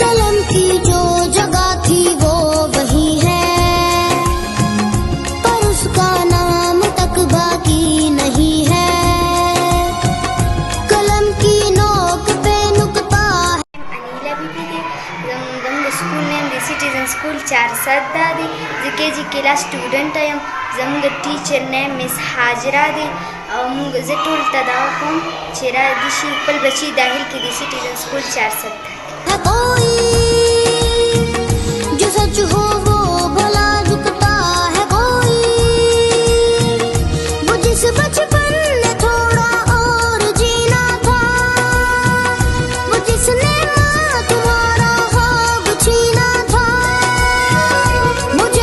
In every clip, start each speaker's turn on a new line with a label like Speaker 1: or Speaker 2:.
Speaker 1: कलम की जो जगह थी वो वही है, पर उसका नाम तक बाकी नहीं है। कलम की नोक पे नुकता है।
Speaker 2: अनिला बीबी दे जम school name the citizen school 4 दादी जी क्लास स्टूडेंट आयम जम टीचर नेम मिस हाजरा दे मुंग जटुल तदाव हम चेरा दिशी पल बची दाखिल की दी सिटीजन स्कूल 4
Speaker 1: है कोई जो सच हो वो भला झुकता है कोई, वो जिस बचपन में थोड़ा और जीना था, वो जिसने माँ तुम्हारा ख्वाब छीना था। मुझे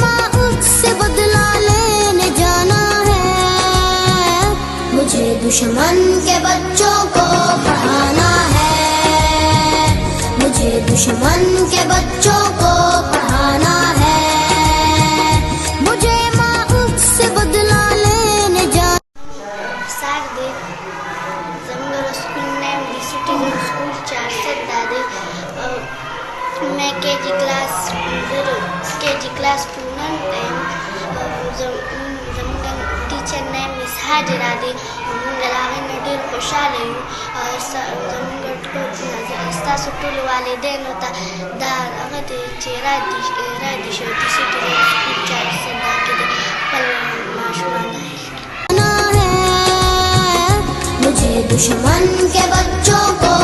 Speaker 1: माँ उससे बदला लेने जाना है, मुझे दुश्मन के बच्चों को पढ़ाना है, मुझे दुश्मन के बच्चों को पढ़ाना है, मुझे माँ उससे बदला लेने जाना।
Speaker 2: सार दे जंगल school name the citizen school 4 दादी मैं KG class student teacher name miss Hajra दे मुंगलावे में ढेर खुशहाल हूँ और स्ता सुटुल वाले दिन होता दा अगर चेहरा दिशो सिटीजन स्कूल 4 दादी पल माशुमाना है,
Speaker 1: मुझे दुश्मन के बच्चों को